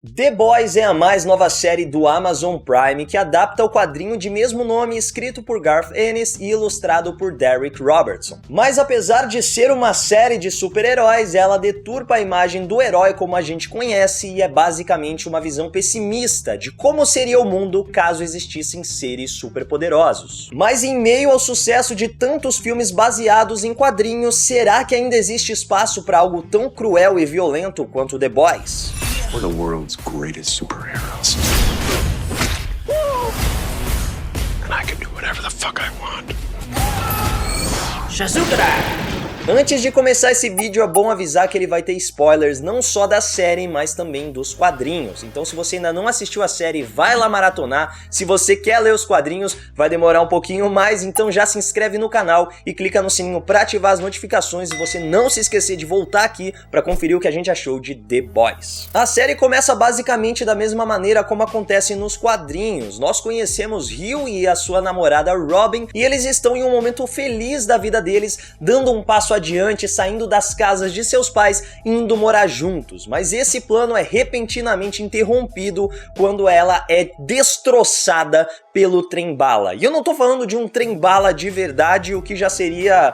The Boys é a mais nova série do Amazon Prime que adapta o quadrinho de mesmo nome escrito por Garth Ennis e ilustrado por Darick Robertson. Mas apesar de ser uma série de super-heróis, ela deturpa a imagem do herói como a gente conhece e é basicamente uma visão pessimista de como seria o mundo caso existissem seres superpoderosos. Mas em meio ao sucesso de tantos filmes baseados em quadrinhos, será que ainda existe espaço para algo tão cruel e violento quanto The Boys? We're the world's greatest superheroes. And I can do whatever the fuck I want. Shazukara! Antes de começar esse vídeo é bom avisar que ele vai ter spoilers não só da série, mas também dos quadrinhos. Então se você ainda não assistiu a série, vai lá maratonar. Se você quer ler os quadrinhos, vai demorar um pouquinho mais, então já se inscreve no canal e clica no sininho para ativar as notificações e você não se esquecer de voltar aqui para conferir o que a gente achou de The Boys. A série começa basicamente da mesma maneira como acontece nos quadrinhos. Nós conhecemos Hughie e a sua namorada Robin e eles estão em um momento feliz da vida deles, dando um passo adiante, saindo das casas de seus pais e indo morar juntos, mas esse plano é repentinamente interrompido quando ela é destroçada pelo trem-bala. E eu não tô falando de um trem-bala de verdade, o que já seria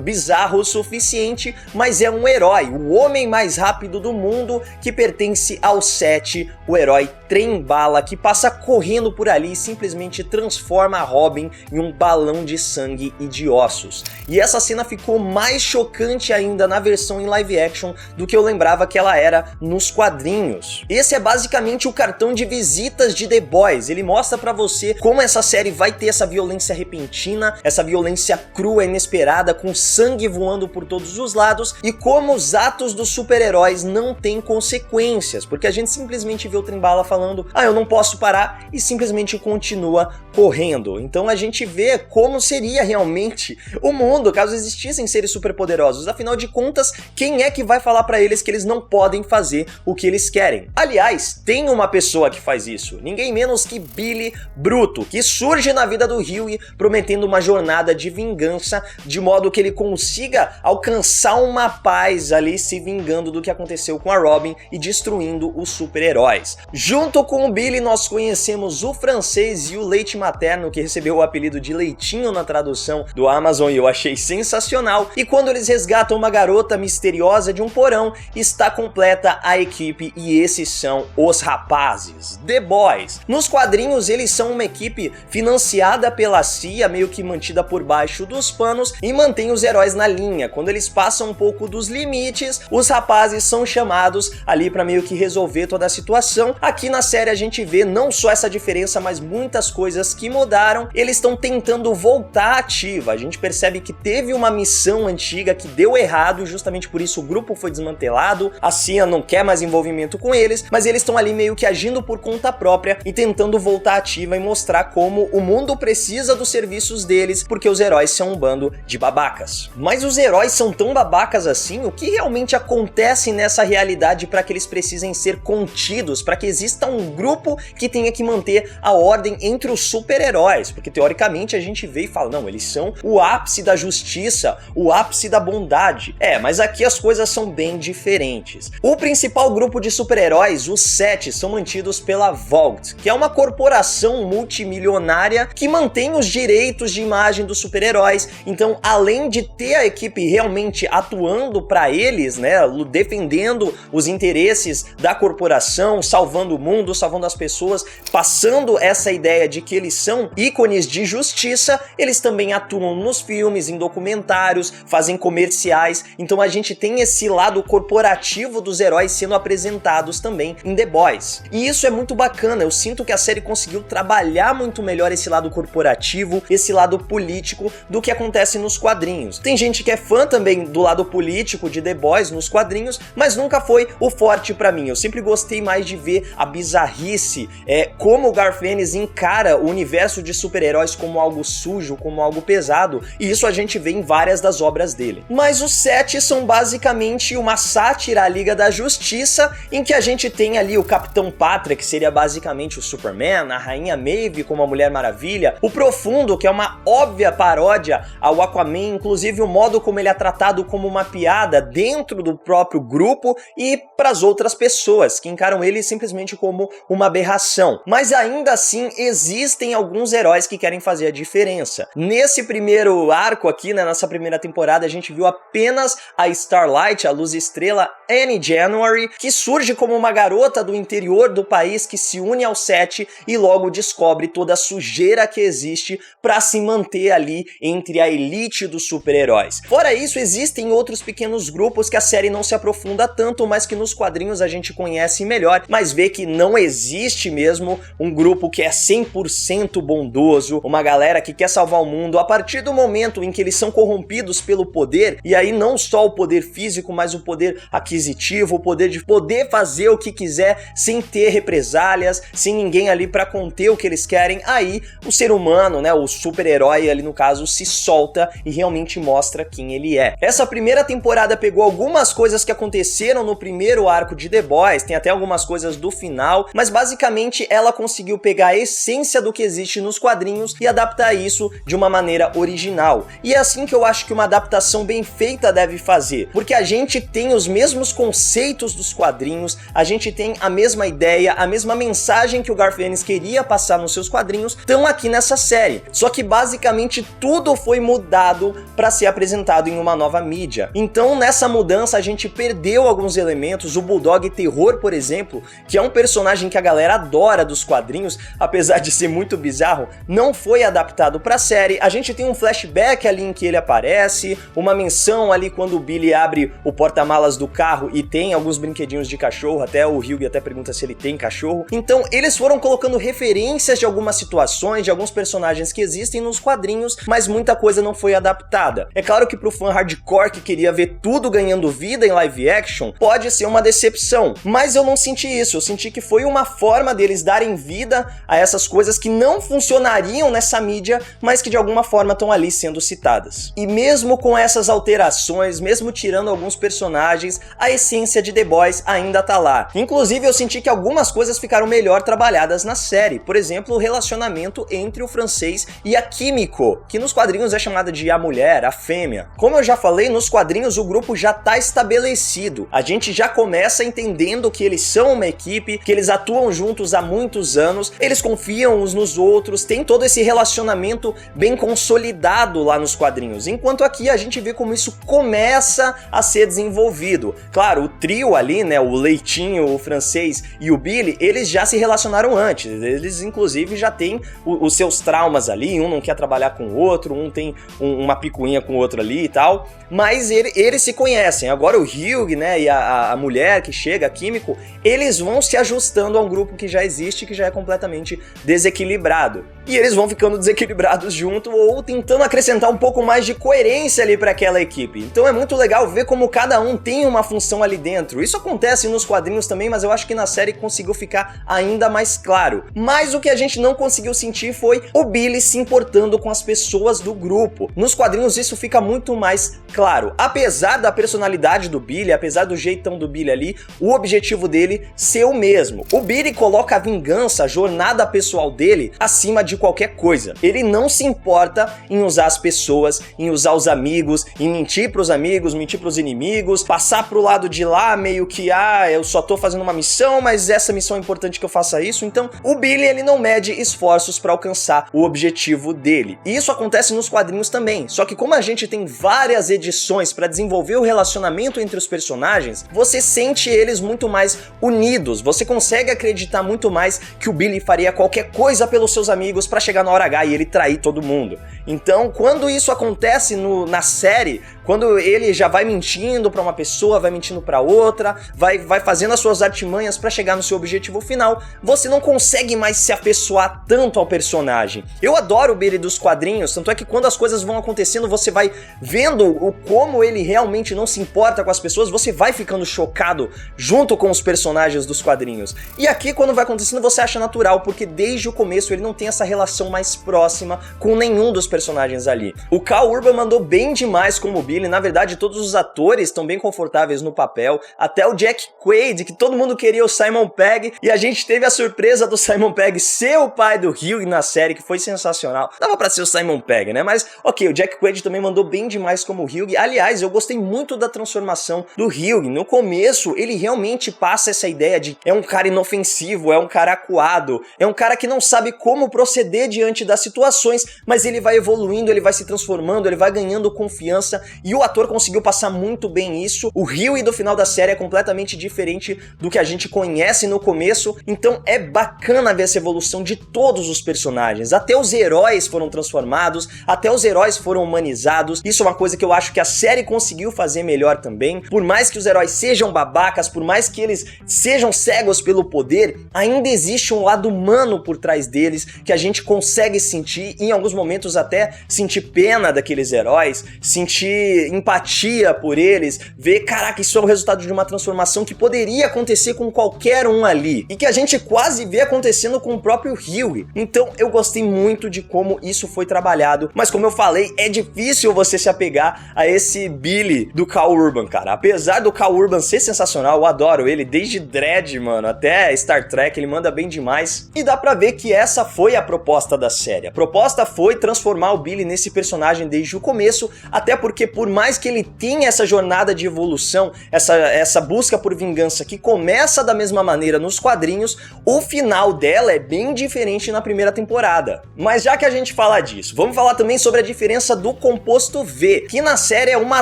bizarro o suficiente, mas é um herói, o homem mais rápido do mundo que pertence ao Set, o herói trem-bala que passa correndo por ali e simplesmente transforma a Robin em um balão de sangue e de ossos. E essa cena ficou mais chocante ainda na versão em live action do que eu lembrava que ela era nos quadrinhos. Esse é basicamente o cartão de visitas de The Boys, ele mostra pra você como essa série vai ter essa violência repentina, essa violência crua, inesperada, com sangue voando por todos os lados e como os atos dos super-heróis não têm consequências, porque a gente simplesmente vê o trem-bala falando, eu não posso parar, e simplesmente continua correndo. Então a gente vê como seria realmente o mundo caso existissem seres superpoderosos. Afinal de contas, quem é que vai falar pra eles que eles não podem fazer o que eles querem? Aliás, tem uma pessoa que faz isso, ninguém menos que Billy Bruto, que surge na vida do Hughie prometendo uma jornada de vingança, de modo que ele consiga alcançar uma paz ali, se vingando do que aconteceu com a Robin e destruindo os super-heróis. Junto com o Billy nós conhecemos o francês e o leite materno, que recebeu o apelido de Leitinho na tradução do Amazon e eu achei sensacional, e quando eles resgatam uma garota misteriosa de um porão, está completa a equipe e esses são os rapazes, The Boys. Nos quadrinhos eles são uma equipe financiada pela CIA, meio que mantida por baixo dos panos e mantém os heróis na linha. Quando eles passam um pouco dos limites, os rapazes são chamados ali para meio que resolver toda a situação. Aqui na série a gente vê não só essa diferença, mas muitas coisas que mudaram. Eles estão tentando voltar ativa, a gente percebe que teve uma missão antiga que deu errado, justamente por isso o grupo foi desmantelado, a CIA não quer mais envolvimento com eles, mas eles estão ali meio que agindo por conta própria e tentando voltar ativa e mostrar como o mundo precisa dos serviços deles, porque os heróis são um bando de babacas. Mas os heróis são tão babacas assim? O que realmente acontece nessa realidade para que eles precisem ser contidos, para que exista um grupo que tenha que manter a ordem entre os super-heróis? Porque teoricamente a gente vê e fala, não, eles são o ápice da justiça, o ápice da bondade. Mas aqui as coisas são bem diferentes. O principal grupo de super-heróis, os Sete, são mantidos pela Vault, que é uma corporação multimilionária que mantém os direitos de imagem dos super-heróis. Então, além de ter a equipe realmente atuando para eles, né, defendendo os interesses da corporação, salvando o mundo, salvando as pessoas, passando essa ideia de que eles são ícones de justiça, eles também atuam nos filmes, em documentários, fazem comerciais. Então a gente tem esse lado corporativo dos heróis sendo apresentados também em The Boys. E isso é muito bacana, eu sinto que a série conseguiu trabalhar muito melhor esse lado corporativo, esse lado político do que acontece nos quadrinhos. Tem gente que é fã também do lado político de The Boys nos quadrinhos, mas nunca foi o forte pra mim. Eu sempre gostei mais de ver a bizarrice, como o Garth Ennis encara o universo de super-heróis como algo sujo, como algo pesado, e isso a gente vê em várias das obras dele. Mas os Sete são basicamente uma sátira à Liga da Justiça, em que a gente tem ali o Capitão Pátria, que seria basicamente o Superman, a Rainha May Maeve como a Mulher Maravilha, o Profundo, que é uma óbvia paródia ao Aquaman, inclusive o modo como ele é tratado como uma piada dentro do próprio grupo e para as outras pessoas, que encaram ele simplesmente como uma aberração. Mas ainda assim, existem alguns heróis que querem fazer a diferença. Nesse primeiro arco aqui, né, nessa primeira temporada, a gente viu apenas a Starlight, a Luz Estrela, Annie January, que surge como uma garota do interior do país que se une ao Set e logo descobre toda a sujeira que existe para se manter ali entre a elite dos super-heróis. Fora isso, existem outros pequenos grupos que a série não se aprofunda tanto, mas que nos quadrinhos a gente conhece melhor, mas vê que não existe mesmo um grupo que é 100% bondoso, uma galera que quer salvar o mundo a partir do momento em que eles são corrompidos pelo poder, e aí não só o poder físico, mas o poder aquisitivo, o poder de poder fazer o que quiser sem ter represálias, sem ninguém ali para conter o que eles querem. Aí o ser humano, né, o super-herói ali no caso, se solta e realmente mostra quem ele é. Essa primeira temporada pegou algumas coisas que aconteceram no primeiro arco de The Boys, tem até algumas coisas do final, mas basicamente ela conseguiu pegar a essência do que existe nos quadrinhos e adaptar isso de uma maneira original. E é assim que eu acho que uma adaptação bem feita deve fazer, porque a gente tem os mesmos conceitos dos quadrinhos, a gente tem a mesma ideia, a mesma mensagem que o Garth Ennis queria passar nos seus quadrinhos, estão aqui nessa série. Só que basicamente tudo foi mudado para ser apresentado em uma nova mídia. Então nessa mudança a gente perdeu alguns elementos, o Bulldog Terror, por exemplo, que é um personagem que a galera adora dos quadrinhos, apesar de ser muito bizarro, não foi adaptado para a série. A gente tem um flashback ali em que ele aparece, uma menção ali quando o Billy abre o porta-malas do carro e tem alguns brinquedinhos de cachorro, até o Hugh até pergunta se ele tem cachorro. Então eles foram colocando referências de algumas situações, de alguns personagens que existem nos quadrinhos, mas muita coisa não foi adaptada. É claro que pro fã hardcore que queria ver tudo ganhando vida em live action, pode ser uma decepção, mas eu não senti isso, eu senti que foi uma forma deles darem vida a essas coisas que não funcionariam nessa mídia, mas que de alguma forma estão ali sendo citadas. E mesmo com essas alterações, mesmo tirando alguns personagens, a essência de The Boys ainda tá lá. Inclusive eu senti que algumas coisas ficaram melhor trabalhadas na série, por exemplo, o relacionamento entre o francês e a Kimiko, que nos quadrinhos é chamada de a mulher, a fêmea. Como eu já falei, nos quadrinhos o grupo já tá estabelecido, a gente já começa entendendo que eles são uma equipe, que eles atuam juntos há muitos anos, eles confiam uns nos outros, tem todo esse relacionamento bem consolidado lá nos quadrinhos, enquanto aqui a gente vê como isso começa a ser desenvolvido. Claro, o trio ali, né, o Leitinho, o francês e o Billy, eles já se relacionaram antes, eles inclusive já têm os seus traumas ali, um não quer trabalhar com o outro, um tem uma picuinha com o outro ali e tal, mas eles se conhecem. Agora o Hugh, né, e a mulher que chega, a Kimiko, eles vão se ajustando a um grupo que já existe, que já é completamente desequilibrado. E eles vão ficando desequilibrados junto ou tentando acrescentar um pouco mais de coerência ali para aquela equipe. Então é muito legal ver como cada um tem uma função ali dentro. Isso acontece nos quadrinhos também, mas eu acho que na série conseguiu ficar ainda mais claro. Mas o que a gente não conseguiu sentir foi o Billy se importando com as pessoas do grupo. Nos quadrinhos isso fica muito mais claro. Apesar da personalidade do Billy, apesar do jeitão do Billy ali, o objetivo dele ser o mesmo. O Billy coloca a vingança, a jornada pessoal dele, acima de qualquer coisa. Ele não se importa em usar as pessoas, em usar os amigos, em mentir pros amigos, mentir pros inimigos, passar pro lado de lá meio que, eu só tô fazendo uma missão, mas essa missão é importante que eu faça isso. Então o Billy, ele não mede esforços para alcançar o objetivo dele. E isso acontece nos quadrinhos também, só que como a gente tem várias edições para desenvolver o relacionamento entre os personagens, você sente eles muito mais unidos, você consegue acreditar muito mais que o Billy faria qualquer coisa pelos seus amigos para chegar na hora H e ele trair todo mundo. Então, quando isso acontece na série, quando ele já vai mentindo para uma pessoa, vai mentindo para outra, vai fazendo as suas artimanhas para chegar no seu objetivo final, você não consegue mais se afeiçoar tanto ao personagem. Eu adoro o Billy dos quadrinhos, tanto é que quando as coisas vão acontecendo, você vai vendo como ele realmente não se importa com as pessoas, você vai ficando chocado junto com os personagens dos quadrinhos. E aqui, quando vai acontecendo, você acha natural, porque desde o começo ele não tem essa relação mais próxima com nenhum dos personagens ali. O Karl Urban mandou bem demais como Billy. Billy. Na verdade, todos os atores estão bem confortáveis no papel, até o Jack Quaid, que todo mundo queria o Simon Pegg, e a gente teve a surpresa do Simon Pegg ser o pai do Hugh na série, que foi sensacional. Dava pra ser o Simon Pegg, né? Mas, ok, o Jack Quaid também mandou bem demais como Hugh. Aliás, eu gostei muito da transformação do Hugh. No começo, ele realmente passa essa ideia de é um cara inofensivo, é um cara acuado, é um cara que não sabe como proceder diante das situações, mas ele vai evoluindo, ele vai se transformando, ele vai ganhando confiança, e o ator conseguiu passar muito bem isso. O Hugh do final da série é completamente diferente do que a gente conhece no começo, então é bacana ver essa evolução de todos os personagens. Até os heróis foram transformados, até os heróis foram humanizados. Isso é uma coisa que eu acho que a série conseguiu fazer melhor também. Por mais que os heróis sejam babacas, por mais que eles sejam cegos pelo poder, ainda existe um lado humano por trás deles que a gente consegue sentir, e em alguns momentos até sentir pena daqueles heróis, sentir empatia por eles, ver, caraca, isso é o resultado de uma transformação que poderia acontecer com qualquer um ali, e que a gente quase vê acontecendo com o próprio Hugh. Então eu gostei muito de como isso foi trabalhado, mas como eu falei, é difícil você se apegar a esse Billy do Karl Urban, cara. Apesar do Karl Urban ser sensacional, eu adoro ele, desde Dredd, mano, até Star Trek, ele manda bem demais, e dá pra ver que essa foi a proposta da série. A proposta foi transformar o Billy nesse personagem desde o começo, até porque por mais que ele tenha essa jornada de evolução, essa busca por vingança que começa da mesma maneira nos quadrinhos, o final dela é bem diferente na primeira temporada. Mas já que a gente fala disso, vamos falar também sobre a diferença do composto V, que na série é uma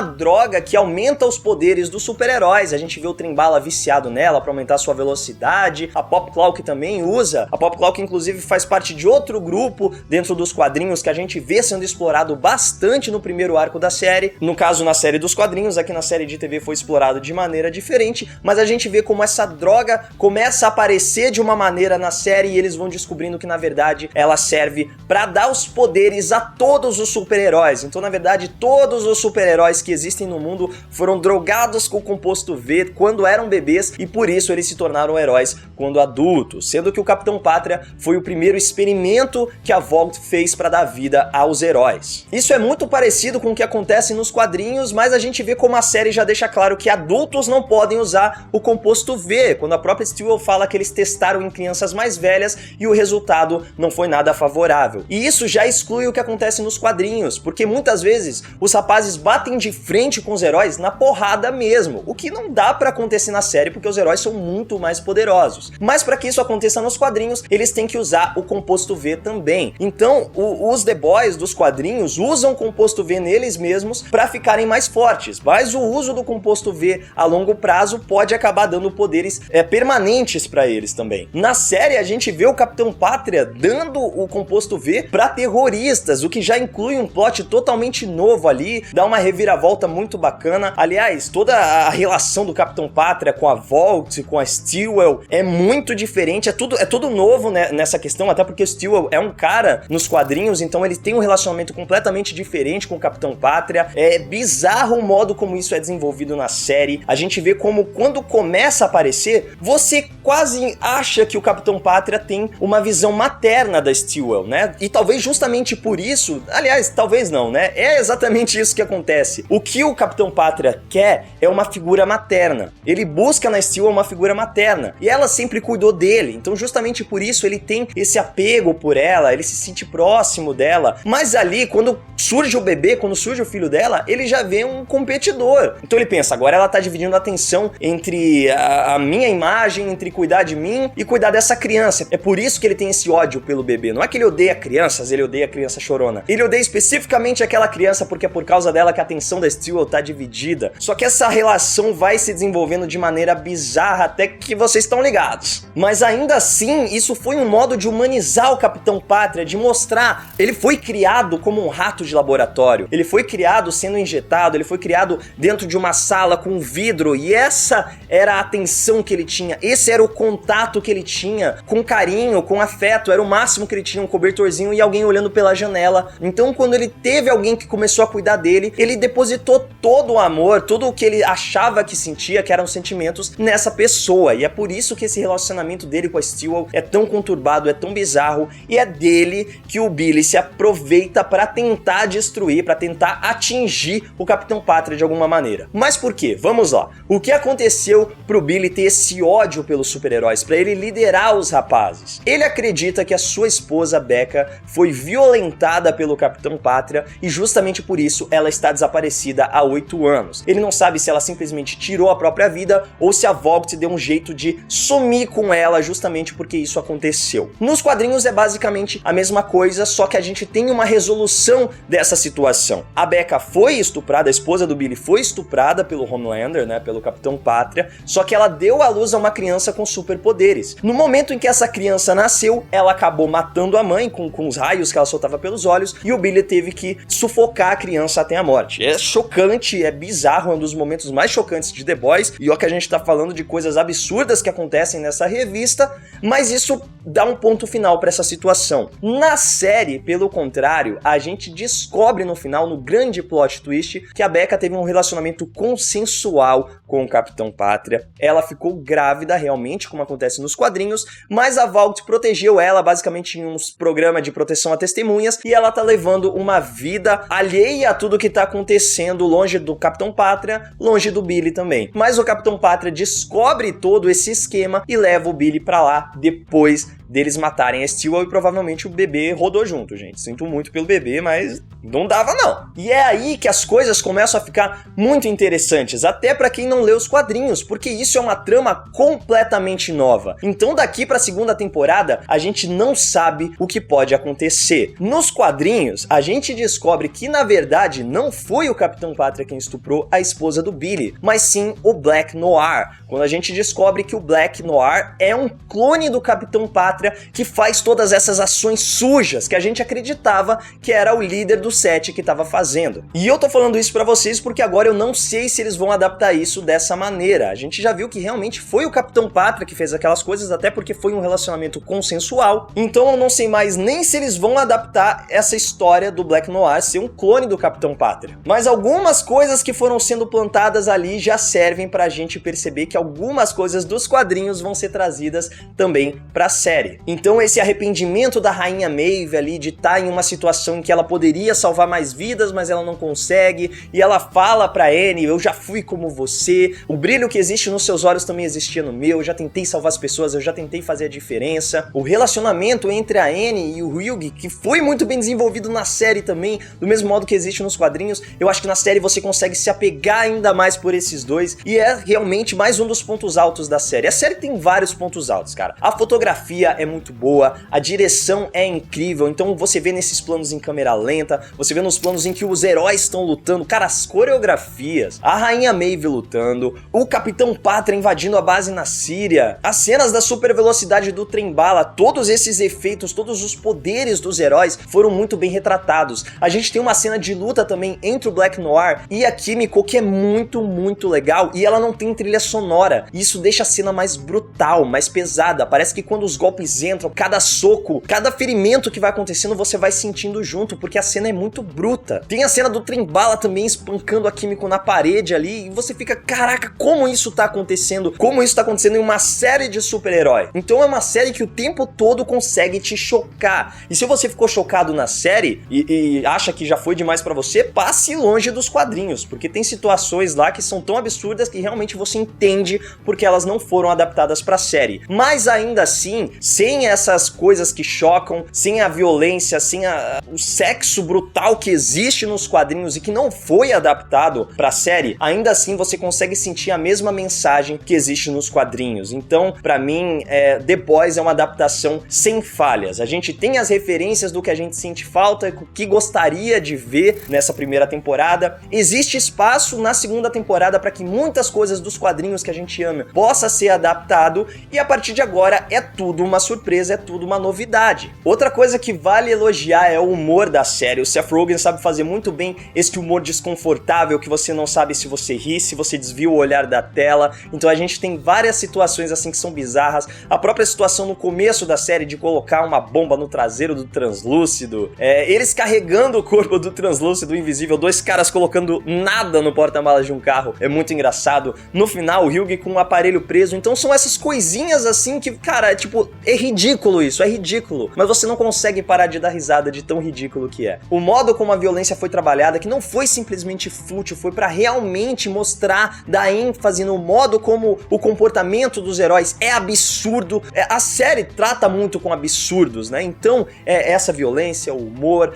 droga que aumenta os poderes dos super-heróis. A gente vê o Trem-Bala viciado nela para aumentar sua velocidade, a Pop-Claw que também usa, a Pop-Claw que inclusive faz parte de outro grupo dentro dos quadrinhos que a gente vê sendo explorado bastante no primeiro arco da série. No caso, na série dos quadrinhos, aqui na série de TV foi explorado de maneira diferente, mas a gente vê como essa droga começa a aparecer de uma maneira na série e eles vão descobrindo que na verdade ela serve para dar os poderes a todos os super-heróis. Então na verdade todos os super-heróis que existem no mundo foram drogados com o composto V quando eram bebês e por isso eles se tornaram heróis quando adultos, sendo que o Capitão Pátria foi o primeiro experimento que a Vought fez para dar vida aos heróis. Isso é muito parecido com o que acontece nos quadrinhos, mas a gente vê como a série já deixa claro que adultos não podem usar o composto V, quando a própria Steel fala que eles testaram em crianças mais velhas e o resultado não foi nada favorável. E isso já exclui o que acontece nos quadrinhos, porque muitas vezes os rapazes batem de frente com os heróis na porrada mesmo, o que não dá pra acontecer na série porque os heróis são muito mais poderosos. Mas para que isso aconteça nos quadrinhos, eles têm que usar o composto V também. Então, os The Boys dos quadrinhos usam composto V neles mesmos para ficarem mais fortes, mas o uso do composto V a longo prazo pode acabar dando poderes permanentes para eles também. Na série, a gente vê o Capitão Pátria dando o composto V para terroristas, o que já inclui um plot totalmente novo ali, dá uma reviravolta muito bacana. Aliás, toda a relação do Capitão Pátria com a Vought, com a Steel é muito diferente, é tudo novo, né, nessa questão, até porque o Steel é um cara nos quadrinhos, então ele tem um relacionamento completamente diferente com o Capitão Pátria. É bizarro o modo como isso é desenvolvido na série. A gente vê como quando começa a aparecer, você quase acha que o Capitão Pátria tem uma visão materna da Steel, né? E talvez justamente por isso, aliás, talvez não, né? É exatamente isso que acontece. O que o Capitão Pátria quer é uma figura materna. Ele busca na Steel uma figura materna. E ela sempre cuidou dele. Então justamente por isso ele tem esse apego por ela, ele se sente próximo dela. Mas ali, quando surge o bebê, quando surge o filho dela, ele já vê um competidor. Então ele pensa, agora ela tá dividindo a atenção entre a minha imagem, entre cuidar de mim e cuidar dessa criança. É por isso que ele tem esse ódio pelo bebê. Não é que ele odeia crianças, ele odeia a criança chorona. Ele odeia especificamente aquela criança porque é por causa dela que a atenção da Steel tá dividida. Só que essa relação vai se desenvolvendo de maneira bizarra até que vocês estão ligados. Mas ainda assim, isso foi um modo de humanizar o Capitão Pátria, de mostrar. Ele foi criado como um rato de laboratório. Ele foi criado sendo injetado, ele foi criado dentro de uma sala com vidro e essa era a atenção que ele tinha. Esse era o contato que ele tinha com carinho, com afeto. Era o máximo que ele tinha, um cobertorzinho e alguém olhando pela janela. Então quando ele teve alguém que começou a cuidar dele, ele depositou todo o amor, tudo o que ele achava que sentia, que eram sentimentos, nessa pessoa. E é por isso que esse relacionamento dele com a Steel é tão conturbado, é tão bizarro, e é dele que o Billy se aproveita para tentar destruir, para tentar atingir impedir o Capitão Pátria de alguma maneira. Mas por quê? Vamos lá. O que aconteceu pro Billy ter esse ódio pelos super-heróis, pra ele liderar os rapazes? Ele acredita que a sua esposa, Becca, foi violentada pelo Capitão Pátria e justamente por isso ela está desaparecida há 8 anos. Ele não sabe se ela simplesmente tirou a própria vida ou se a Vogt deu um jeito de sumir com ela justamente porque isso aconteceu. Nos quadrinhos é basicamente a mesma coisa, só que a gente tem uma resolução dessa situação. A Becca foi estuprada, a esposa do Billy foi estuprada pelo Homelander, né, pelo Capitão Pátria, só que ela deu à luz a uma criança com superpoderes. No momento em que essa criança nasceu, ela acabou matando a mãe com os raios que ela soltava pelos olhos e o Billy teve que sufocar a criança até a morte. É chocante, é bizarro, é um dos momentos mais chocantes de The Boys, e ó que a gente tá falando de coisas absurdas que acontecem nessa revista, mas isso dá um ponto final pra essa situação. Na série, pelo contrário, a gente descobre no final, no grande plot twist, que a Becca teve um relacionamento consensual com o Capitão Pátria. Ela ficou grávida realmente, como acontece nos quadrinhos, mas a Vogt protegeu ela basicamente em uns programas de proteção a testemunhas e ela tá levando uma vida alheia a tudo que tá acontecendo, longe do Capitão Pátria, longe do Billy também. Mas o Capitão Pátria descobre todo esse esquema e leva o Billy pra lá depois deles matarem a Steel e provavelmente o bebê rodou junto, gente. Sinto muito pelo bebê, mas não dava não. E é aí que as coisas começam a ficar muito interessantes, até pra quem não lê os quadrinhos, porque isso é uma trama completamente nova. Então daqui pra segunda temporada, a gente não sabe o que pode acontecer. Nos quadrinhos, a gente descobre que na verdade não foi o Capitão Pátria quem estuprou a esposa do Billy, mas sim o Black Noir. Quando a gente descobre que o Black Noir é um clone do Capitão Pátria que faz todas essas ações sujas que a gente acreditava que era o líder do set que estava fazendo. E eu tô falando isso pra vocês porque agora eu não sei se eles vão adaptar isso dessa maneira. A gente já viu que realmente foi o Capitão Pátria que fez aquelas coisas, até porque foi um relacionamento consensual. Então eu não sei mais nem se eles vão adaptar essa história do Black Noir ser um clone do Capitão Pátria. Mas algumas coisas que foram sendo plantadas ali já servem pra gente perceber que algumas coisas dos quadrinhos vão ser trazidas também pra série. Então esse arrependimento da Rainha Maeve ali de estar em uma situação em que ela poderia salvar mais vidas, mas ela não consegue, e ela fala pra Annie, eu já fui como você, o brilho que existe nos seus olhos também existia no meu, eu já tentei salvar as pessoas, eu já tentei fazer a diferença. O relacionamento entre a Annie e o Hugh, que foi muito bem desenvolvido na série também, do mesmo modo que existe nos quadrinhos, eu acho que na série você consegue se apegar ainda mais por esses dois, e é realmente mais um dos pontos altos da série. A série tem vários pontos altos, cara. A fotografia é muito boa, a direção é incrível, então você vê nesses planos em câmera lenta, você vê nos planos em que os heróis estão lutando, cara, as coreografias, a Rainha Maeve lutando, o Capitão Pátria invadindo a base na Síria, as cenas da super velocidade do trem-bala, todos esses efeitos, todos os poderes dos heróis foram muito bem retratados. A gente tem uma cena de luta também entre o Black Noir e a Kimiko que é muito legal, e ela não tem trilha sonora, e isso deixa a cena mais brutal, mais pesada. Parece que quando os golpes entram, cada soco, cada ferimento que vai acontecendo, você vai sentindo junto, porque a cena é muito bruta. Tem a cena do trem-bala também espancando a Kimiko na parede ali, e você fica, caraca, como isso tá acontecendo? Como isso tá acontecendo em uma série de super-herói? Então é uma série que o tempo todo consegue te chocar. E se você ficou chocado na série e acha que já foi demais pra você, passe longe dos quadrinhos, porque tem situações lá que são tão absurdas que realmente você entende porque elas não foram adaptadas pra série. Mas ainda assim, sem essas coisas que chocam, sem a violência, sem o sexo brutal que existe nos quadrinhos e que não foi adaptado pra série, ainda assim você consegue sentir a mesma mensagem que existe nos quadrinhos. Então, pra mim, The Boys é uma adaptação sem falhas. A gente tem as referências do que a gente sente falta, o que gostaria de ver nessa primeira temporada. Existe espaço na segunda temporada para que muitas coisas dos quadrinhos que a gente ama possa ser adaptado, e a partir de agora é tudo uma surpresa, é tudo uma novidade. Outra coisa que vale elogiar é o humor da série. O Seth Rogen sabe fazer muito bem esse humor desconfortável que você não sabe se você ri, se você desvia o olhar da tela. Então a gente tem várias situações assim que são bizarras. A própria situação no começo da série de colocar uma bomba no traseiro do Translúcido, eles carregando o corpo do Translúcido invisível, dois caras colocando nada no porta-malas de um carro, é muito engraçado. No final o Hugh com um aparelho preso. Então são essas coisinhas assim que, cara, tipo, É ridículo isso, é ridículo. Mas você não consegue parar de dar risada de tão ridículo que é. O modo como a violência foi trabalhada, que não foi simplesmente fútil, foi pra realmente mostrar, dar ênfase no modo como o comportamento dos heróis é absurdo. A série trata muito com absurdos, né? Então, essa violência, o humor,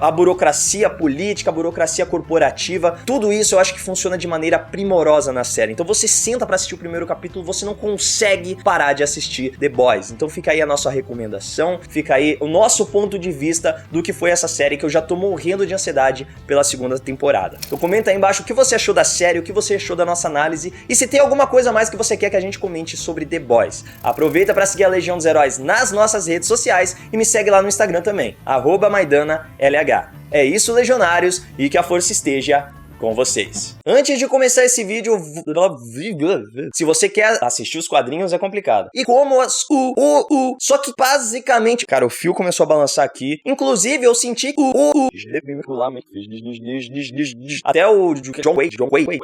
a burocracia política, a burocracia corporativa, tudo isso eu acho que funciona de maneira primorosa na série. Então você senta pra assistir o primeiro capítulo, você não consegue parar de assistir The Boys. Então fica aí a nossa recomendação, fica aí o nosso ponto de vista do que foi essa série, que eu já tô morrendo de ansiedade pela segunda temporada. Então comenta aí embaixo o que você achou da série, o que você achou da nossa análise e se tem alguma coisa a mais que você quer que a gente comente sobre The Boys. Aproveita para seguir a Legião dos Heróis nas nossas redes sociais e me segue lá no Instagram também, @MaidannaLH. É isso, legionários, e que a força esteja com vocês. Antes de começar esse vídeo, se você quer assistir os quadrinhos é complicado. E como só que basicamente, cara, o fio começou a balançar aqui. Inclusive eu senti até o John Wayne